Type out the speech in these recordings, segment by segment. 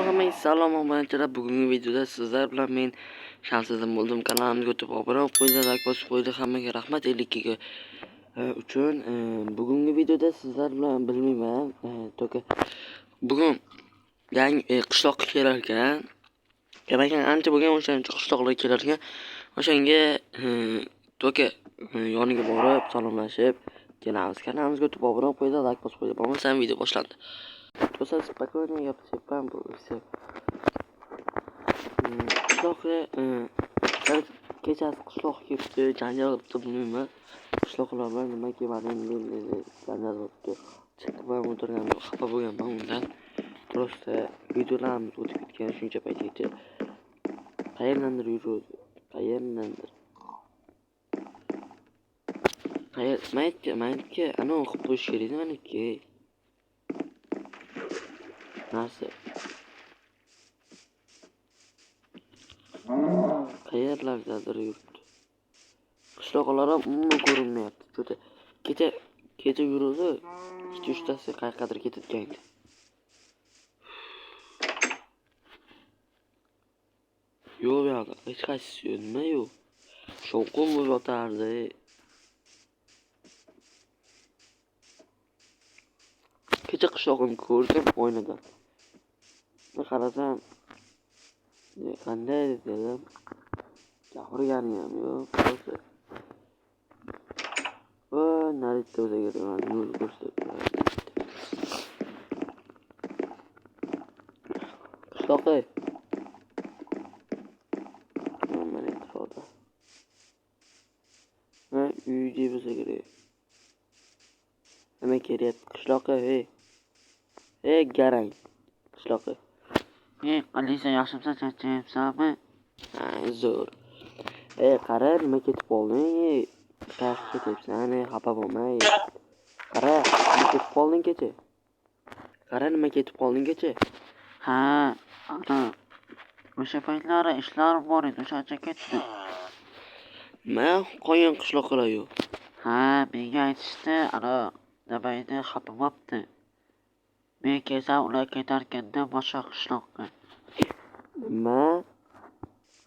Hammaga salom obunachilar. Bugungi videoda sizlar bilan men Shamsiddin bo'ldim. Kanalimga o'tib obuna qo'yinglar, like bosib qo'yinglar. Hammaga rahmat 52 uchun. Bugungi videoda sizlar bilan bilmayman, to'ka bugun yangi qishloqqa kelar ekan. Demak, ancha bo'lgan o'shancha qishloqlarga kelar ekan. O'shanga to'ka yoniga borib salomlashib kelamiz. Kanalimizga o'tib obuna qo'yinglar, like bosib qo'yinglar. Bo'lmasa video boshlandi. Do'stlar, spokойно gapirib bu все. Qishloqqa kechasi qishloqqa ketdi, janjal qilibdi, bilmayman. Qishloqlar bilan nima kelmadim, janjal qilibdi. Chiqib ham o'tirgan, xafa bo'lganman undan. Просто videolarimiz o'tib ketgan shuncha paytgacha. Qayerdandir yurdi, qayerdandir. Maytga, ana o'qib qo'yish kerak meniki. Narsa. Qayerlardadir yuribdi. Qishloqlar ham umuman ko'rinmayapti. Juda kecha yuruvdi. 2-3 tasi qayergadir ketayotgandi. Yo'q yo'q, hech qaysi nima yo'q. Shovqin bo'lib yotardi. Kecha qishloqni ko'rdim oynadan. Qarasam, qanday dedim. Gapirganim ham yo'q. Narita o'zaga yo'l ko'rsatib. Qishloqqa. Mana etrofda. Uyda bo'lsa kerak. Nima kerak qishloqqa, garang. Qishloqqa. Qalisa yaxshimsan, charchayapsanmi? Zo'r. Qara, nima ketib qolding? Qayerga ketyapsan? Xafa bo'lmay. Qara, nima ketib qolding kecha? Qara, nima ketib qolding kecha? Ha, ana. O'sha paytlari ishlar bor edi, o'shancha ketdim. Men qo'ygan qishloqlar yo'q. Ha, menga aytishdi, ana, nima edi, xafa bo'libdi. Men kelsam ular ketarkanda boshqa qishloqqa. Nima?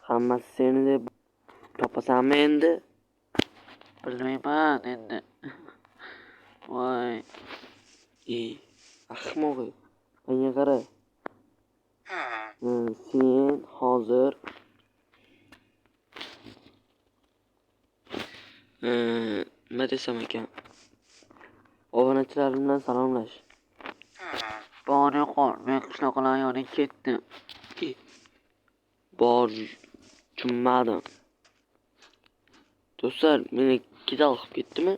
Hammasi seni deb topasanmi endi? Bilmayman endi. Voy. Ahmoq. Menga qara. Sen hozir nima desam ekan? Obunachilarim bilan salomlash. Bori qol, men qishloqlar yoniga ketdim. Bor tushunmadim. Do'stlar, meni kidal qilib ketdimi?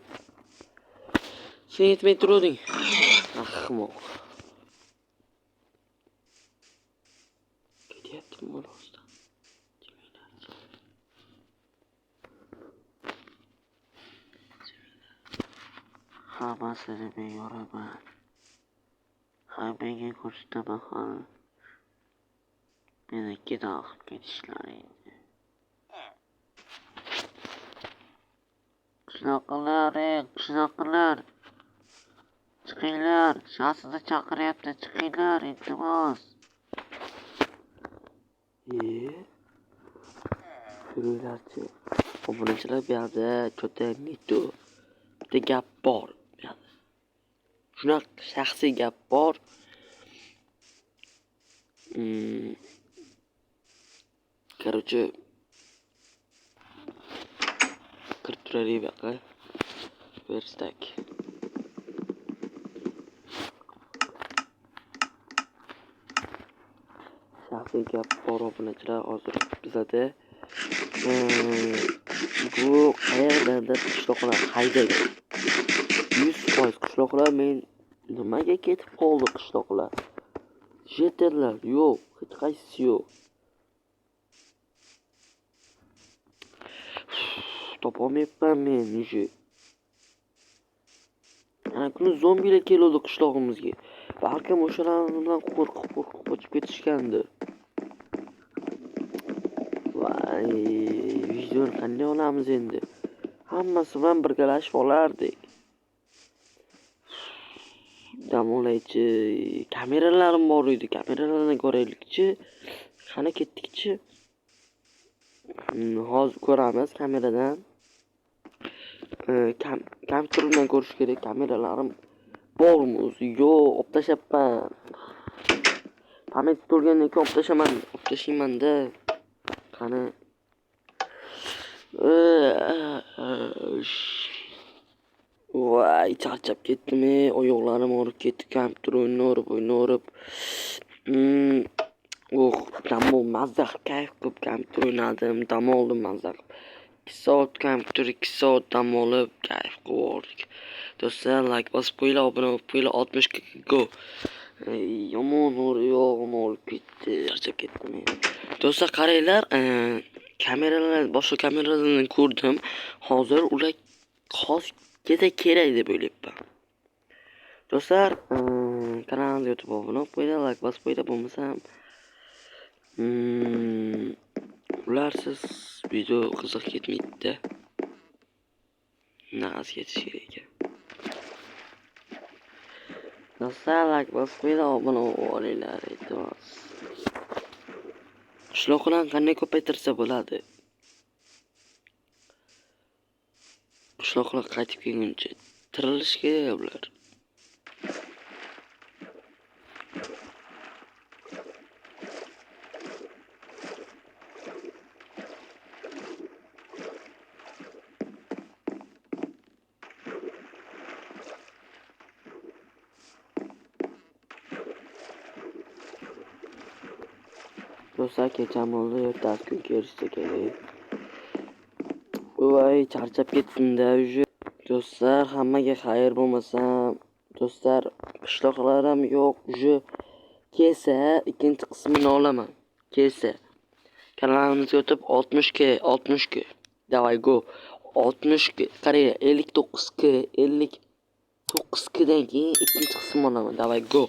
Sen yetmay turuvding. Ahmoq. Ketyaptimi rostdan? Hammasini men yoraman. Hammaga ko'rsataman hali. Meni kidal qilib ketishlaringni. Qishloqlar. Chiqinglar, Shamsiddin chaqiryapti, chiqinglar, iltimos. Ko'ringlarchi. Obunachilar bu yerda cho'ta neto. Bitta gap bor. Shunaqa shaxsiy gap bor. Короче, kirib turaylik bu yoqqa. Verstak. Shaxsiy gap bor obunachilar hozir bizada. Bu qayerdadir qishloqlar haydagan. 100% qishloqlar men nimaga ketib qoldi qishloqlar? Jeterlar yo'q, hech qaysi yo'q. Topolmayapman men уже. Ana kuni zombilar keldi qishlog'imizga. Balkim o'shalardan qo'rqib qochib ketishgandir. Voy, videoni qanday olamiz endi? Hammasi bilan birgalashib olardik. dam olaychi. Kameralarim bor edi. Kameralarni ko'raylikchi. Qani ketdikchi. Hozir ko'ramiz kameradan. Kompyuterdan ko'rish kerak. Kameralarim bormi o'zi? Yo'q, olib tashlabman. Pamyat to'lgandan keyin olib tashlayman-da. Qani. Voy, charchab ketdim. Oyoqlarim og'rib ketdi. Kompyuter o'ynab. Dam mazza kayf qilib kompyuter o'ynadim. Dam oldim mazza qilib. 2 soat kompyuter, 2 soat dam olib, kayf qildik. Do'stlar, like bosib qo'yinglar, obuna bo'lib qo'yinglar. 60 ga go. Yomon olib ketdi. Charchab ketdim. Do'stlar, qaranglar, boshqa kameralardan ko'rdim. Hozir ular kerak deb o'ylayapman. Do'stlar, kanalimga youtube obuna bo'lib, like bosib qo'yinglar, bo'lmasam ularsiz video qiziq ketmaydi-da. Naz ketish kerak ekan. Do'stlar, like bosib qo'yinglar, obuna bo'linglar, iltimos. Qishloqlarni qanday ko'paytirsa bo'ladi? Qishloqlar qaytib kelguncha tirilish kerak bular. Do'stlar, kecham oldi, ertasi kun kelishsa kerak. Voy, charchab ketdim-da уже. Do'stlar, hammaga xayr bo'lmasam, do'stlar, qishloqlarim yo'q уже. Kelsa, ikkinchi qismini olaman. Kelsa. Kanalimizga o'tib 60 ga. Davay go. 60 ga. Qarang, 59 ga dan keyin ikkinchi qismini olaman. Davay go.